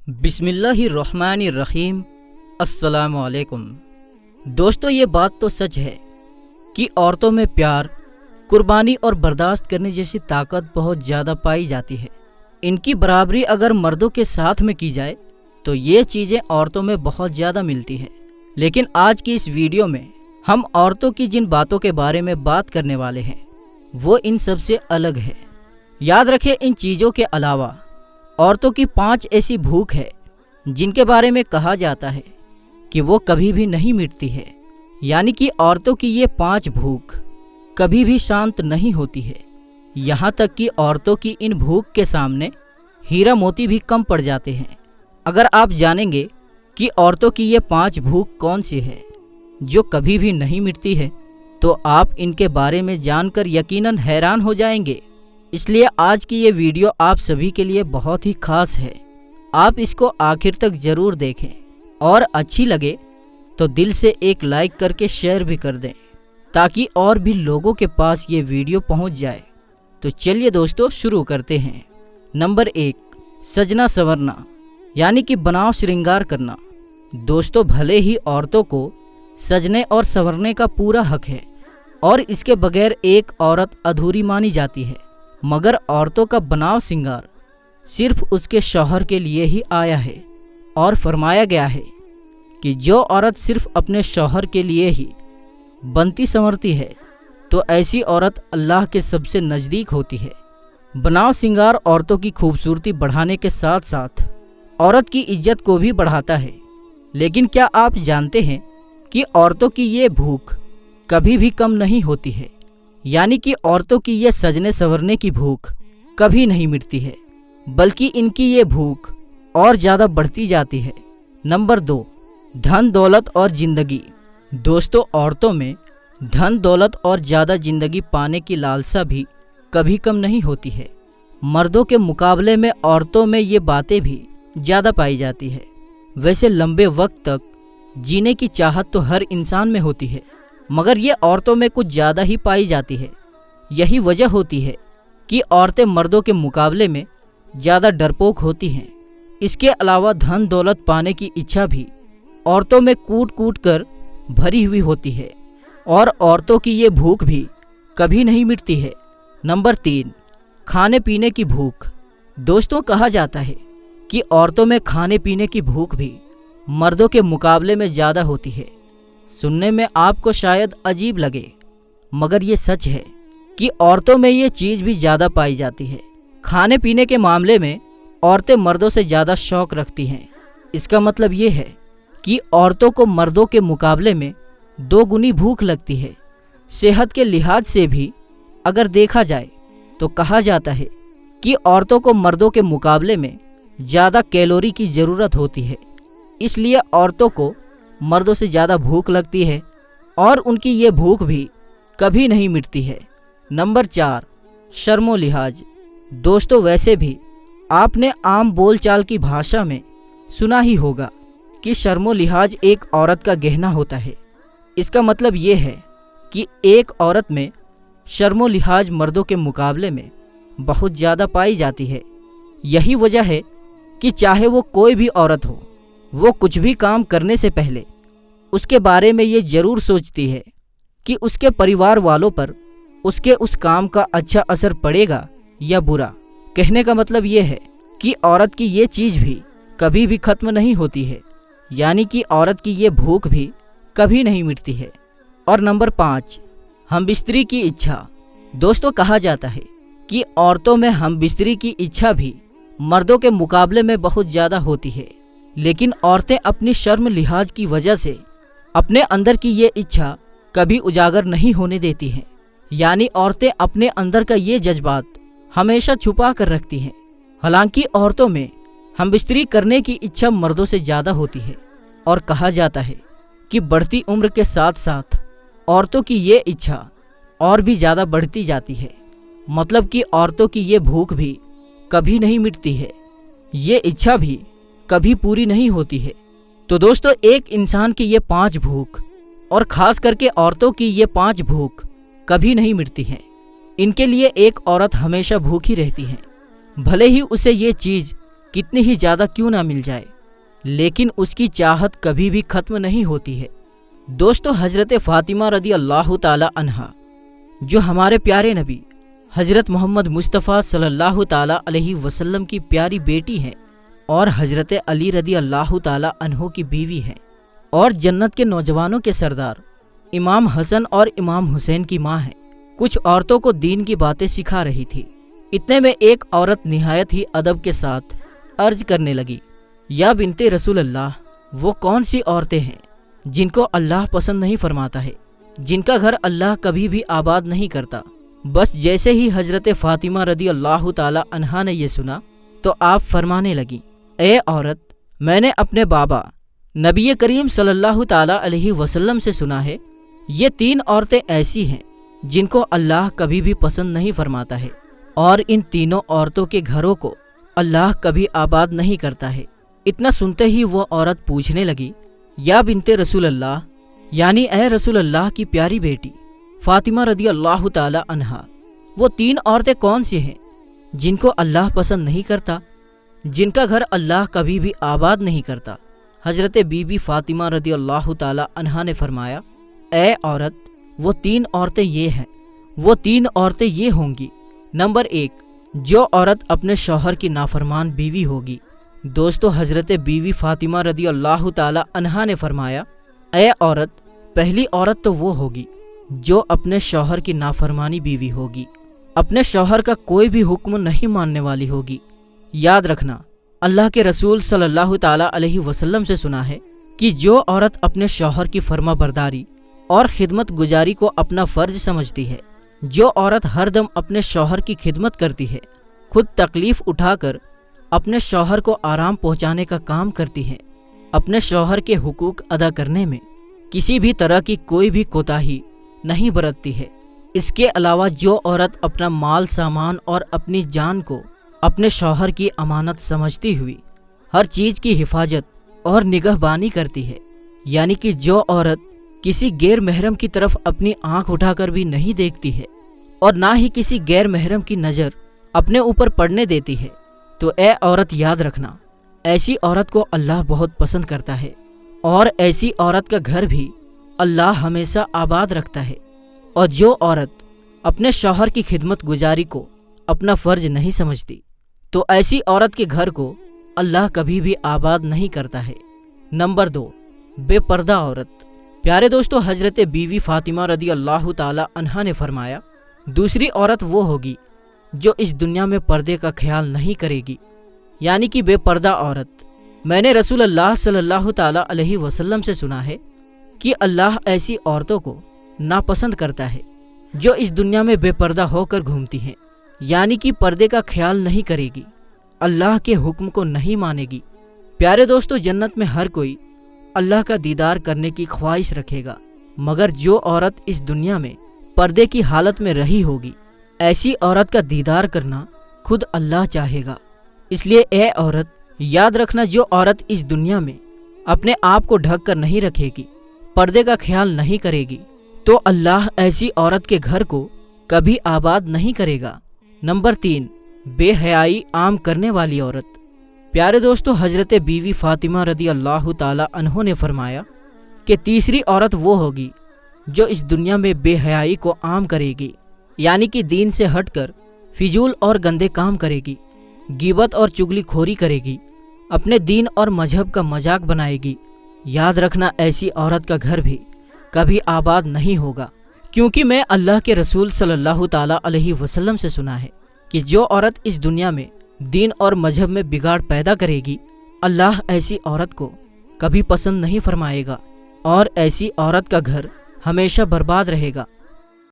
बिस्मिल्लाहिर्रहमानिर्रहीम। अस्सलामुअलैकुम। दोस्तों, ये बात तो सच है कि औरतों में प्यार, कुर्बानी और बर्दाश्त करने जैसी ताकत बहुत ज़्यादा पाई जाती है। इनकी बराबरी अगर मर्दों के साथ में की जाए तो ये चीज़ें औरतों में बहुत ज़्यादा मिलती है। लेकिन आज की इस वीडियो में हम औरतों की जिन बातों के बारे में बात करने वाले हैं वो इन सब से अलग है। याद रखें, इन चीज़ों के अलावा औरतों की 5 ऐसी भूख है जिनके बारे में कहा जाता है कि वो कभी भी नहीं मिटती है। यानी कि औरतों की ये 5 भूख कभी भी शांत नहीं होती है। यहाँ तक कि औरतों की इन भूख के सामने हीरा मोती भी कम पड़ जाते हैं। अगर आप जानेंगे कि औरतों की ये 5 भूख कौन सी है जो कभी भी नहीं मिटती है तो आप इनके बारे में जानकर यकीनन हैरान हो जाएंगे। इसलिए आज की ये वीडियो आप सभी के लिए बहुत ही खास है। आप इसको आखिर तक ज़रूर देखें और अच्छी लगे तो दिल से एक लाइक करके शेयर भी कर दें ताकि और भी लोगों के पास ये वीडियो पहुंच जाए। तो चलिए दोस्तों, शुरू करते हैं। नंबर 1, सजना संवरना यानी कि बनाव श्रृंगार करना। दोस्तों, भले ही औरतों को सजने और संवरने का पूरा हक है और इसके बगैर एक औरत अधूरी मानी जाती है, मगर औरतों का बनाव श्रृंगार सिर्फ उसके शौहर के लिए ही आया है और फरमाया गया है कि जो औरत सिर्फ अपने शौहर के लिए ही बनती संवरती है तो ऐसी औरत अल्लाह के सबसे नज़दीक होती है। बनाव श्रृंगार औरतों की खूबसूरती बढ़ाने के साथ साथ औरत की इज्जत को भी बढ़ाता है। लेकिन क्या आप जानते हैं कि औरतों की ये भूख कभी भी कम नहीं होती है। यानी कि औरतों की ये सजने संवरने की भूख कभी नहीं मिटती है, बल्कि इनकी ये भूख और ज़्यादा बढ़ती जाती है। नंबर 2, धन दौलत और ज़िंदगी। दोस्तों, औरतों में धन दौलत और ज़्यादा ज़िंदगी पाने की लालसा भी कभी कम नहीं होती है। मर्दों के मुकाबले में औरतों में ये बातें भी ज़्यादा पाई जाती है। वैसे लंबे वक्त तक जीने की चाहत तो हर इंसान में होती है, मगर ये औरतों में कुछ ज़्यादा ही पाई जाती है। यही वजह होती है कि औरतें मर्दों के मुकाबले में ज़्यादा डरपोक होती हैं। इसके अलावा धन दौलत पाने की इच्छा भी औरतों में कूट कूट कर भरी हुई होती है और औरतों की ये भूख भी कभी नहीं मिटती है। नंबर 3, खाने पीने की भूख। दोस्तों, कहा जाता है कि औरतों में खाने पीने की भूख भी मर्दों के मुकाबले में ज़्यादा होती है। सुनने में आपको शायद अजीब लगे, मगर ये सच है कि औरतों में ये चीज़ भी ज़्यादा पाई जाती है। खाने पीने के मामले में औरतें मर्दों से ज़्यादा शौक़ रखती हैं। इसका मतलब ये है कि औरतों को मर्दों के मुकाबले में 2 गुनी भूख लगती है। सेहत के लिहाज से भी अगर देखा जाए तो कहा जाता है कि औरतों को मर्दों के मुकाबले में ज़्यादा कैलोरी की ज़रूरत होती है। इसलिए औरतों को मर्दों से ज़्यादा भूख लगती है और उनकी ये भूख भी कभी नहीं मिटती है। नंबर 4, शर्मो लिहाज। दोस्तों, वैसे भी आपने आम बोलचाल की भाषा में सुना ही होगा कि शर्मो लिहाज एक औरत का गहना होता है। इसका मतलब ये है कि एक औरत में शर्मो लिहाज मर्दों के मुकाबले में बहुत ज़्यादा पाई जाती है। यही वजह है कि चाहे वो कोई भी औरत हो, वो कुछ भी काम करने से पहले उसके बारे में ये ज़रूर सोचती है कि उसके परिवार वालों पर उसके उस काम का अच्छा असर पड़ेगा या बुरा। कहने का मतलब ये है कि औरत की ये चीज़ भी कभी भी ख़त्म नहीं होती है। यानी कि औरत की ये भूख भी कभी नहीं मिटती है। और नंबर 5, हमबिस्तरी की इच्छा। दोस्तों, कहा जाता है कि औरतों में हमबिस्तरी की इच्छा भी मर्दों के मुकाबले में बहुत ज़्यादा होती है। लेकिन औरतें अपनी शर्म लिहाज की वजह से अपने अंदर की ये इच्छा कभी उजागर नहीं होने देती हैं। यानी औरतें अपने अंदर का ये जज्बात हमेशा छुपा कर रखती हैं। हालांकि औरतों में हमबिस्तरी करने की इच्छा मर्दों से ज़्यादा होती है और कहा जाता है कि बढ़ती उम्र के साथ साथ औरतों की ये इच्छा और भी ज़्यादा बढ़ती जाती है। मतलब कि औरतों की ये भूख भी कभी नहीं मिटती है, ये इच्छा भी कभी पूरी नहीं होती है। तो दोस्तों, एक इंसान की ये 5 भूख और ख़ास करके औरतों की ये 5 भूख कभी नहीं मिटती हैं। इनके लिए एक औरत हमेशा भूखी रहती है, भले ही उसे ये चीज़ कितनी ही ज़्यादा क्यों ना मिल जाए, लेकिन उसकी चाहत कभी भी ख़त्म नहीं होती है। दोस्तों, हज़रत फ़ातिमा रदी अल्लाह ताला अन्हा, जो हमारे प्यारे नबी हज़रत मोहम्मद मुस्तफ़ा सल्लल्लाहु ताला अलैहि वसल्लम की प्यारी बेटी हैं और हज़रत अली रदी अल्लाह ताला अन्हो की बीवी हैं और जन्नत के नौजवानों के सरदार इमाम हसन और इमाम हुसैन की माँ हैं, कुछ औरतों को दीन की बातें सिखा रही थी। इतने में एक औरत निहायत ही अदब के साथ अर्ज करने लगी, या बिनते रसूल अल्लाह, वो कौन सी औरतें हैं जिनको अल्लाह पसंद नहीं फरमाता है, जिनका घर अल्लाह कभी भी आबाद नहीं करता। बस जैसे ही हजरत फ़ातिमा रदी अल्लाह ताला अन्हा ने ये सुना तो आप फरमाने लगी, ए औरत, मैंने अपने बाबा नबी करीम सल्लल्लाहु ताला अलैहि वसल्लम से सुना है, ये 3 औरतें ऐसी हैं जिनको अल्लाह कभी भी पसंद नहीं फरमाता है और इन तीनों औरतों के घरों को अल्लाह कभी आबाद नहीं करता है। इतना सुनते ही वो औरत पूछने लगी, या बिनते रसूल अल्लाह, यानी ए रसूल अल्लाह की प्यारी बेटी फ़ातिमा रदी अल्लाह ताला अन्हा, वो 3 औरतें कौन सी हैं जिनको अल्लाह पसंद नहीं करता, जिनका घर अल्लाह कभी भी आबाद नहीं करता। हज़रत बीबी फ़ातिमा रदी अल्लाह ताला अन्हा ने फरमाया, ए औरत, वो 3 औरतें ये हैं, वो 3 औरतें ये होंगी। नंबर 1, जो औरत अपने शौहर की नाफरमान बीवी होगी। दोस्तों, हज़रत बीवी फ़ातिमा रदी अल्लाह ताला अन्हा ने फरमाया, ए औरत, पहली औरत तो वो होगी जो अपने शौहर की नाफरमानी बीवी होगी, अपने शौहर का कोई भी हुक्म नहीं मानने वाली होगी। याद रखना, अल्लाह के रसूल सल्लल्लाहु ताला अलैहि वसल्लम से सुना है कि जो औरत अपने शौहर की फर्माबरदारी और खिदमत गुजारी को अपना फ़र्ज समझती है, जो औरत हर दम अपने शौहर की खिदमत करती है, खुद तकलीफ़ उठाकर अपने शौहर को आराम पहुंचाने का काम करती है, अपने शौहर के हुकूक अदा करने में किसी भी तरह की कोई भी कोताही नहीं बरतती है। इसके अलावा जो औरत अपना माल सामान और अपनी जान को अपने शौहर की अमानत समझती हुई हर चीज़ की हिफाजत और निगहबानी करती है, यानी कि जो औरत किसी गैर महरम की तरफ अपनी आंख उठाकर भी नहीं देखती है और ना ही किसी गैर महरम की नज़र अपने ऊपर पड़ने देती है, तो ए औरत याद रखना, ऐसी औरत को अल्लाह बहुत पसंद करता है और ऐसी औरत का घर भी अल्लाह हमेशा आबाद रखता है। और जो औरत अपने शौहर की खिदमत गुजारी को अपना फ़र्ज नहीं समझती, तो ऐसी औरत के घर को अल्लाह कभी भी आबाद नहीं करता है। नंबर 2, बेपर्दा औरत। प्यारे दोस्तों, हज़रत बीवी फ़ातिमा रदी अल्लाह ताला अन्हा ने फरमाया, दूसरी औरत वो होगी जो इस दुनिया में पर्दे का ख्याल नहीं करेगी, यानी कि बेपर्दा औरत। मैंने रसूल अल्लाह सल्लल्लाहु ताला अलैहि वसल्लम से सुना है कि अल्लाह ऐसी औरतों को नापसंद करता है जो इस दुनिया में बेपर्दा होकर घूमती हैं, यानी कि पर्दे का ख्याल नहीं करेगी, अल्लाह के हुक्म को नहीं मानेगी। प्यारे दोस्तों, जन्नत में हर कोई अल्लाह का दीदार करने की ख्वाहिश रखेगा, मगर जो औरत इस दुनिया में पर्दे की हालत में रही होगी, ऐसी औरत का दीदार करना खुद अल्लाह चाहेगा। इसलिए ए औरत, याद रखना, जो औरत इस दुनिया में अपने आप को ढक कर नहीं रखेगी, पर्दे का ख्याल नहीं करेगी, तो अल्लाह ऐसी औरत के घर को कभी आबाद नहीं करेगा। नंबर 3, बेहयाई आम करने वाली औरत। प्यारे दोस्तों, हज़रत बीवी फ़ातिमा रदी अल्लाह ताला अन्हो ने फरमाया कि तीसरी औरत वो होगी जो इस दुनिया में बेहयाई को आम करेगी, यानी कि दीन से हटकर फिजूल और गंदे काम करेगी, गिबत और चुगलीखोरी करेगी, अपने दीन और मजहब का मजाक बनाएगी। याद रखना, ऐसी औरत का घर भी कभी आबाद नहीं होगा, क्योंकि मैं अल्लाह के रसूल सल्लल्लाहु ताला अलैहि वसल्लम से सुना है कि जो औरत इस दुनिया में दीन और मजहब में बिगाड़ पैदा करेगी, अल्लाह ऐसी औरत को कभी पसंद नहीं फरमाएगा और ऐसी औरत का घर हमेशा बर्बाद रहेगा।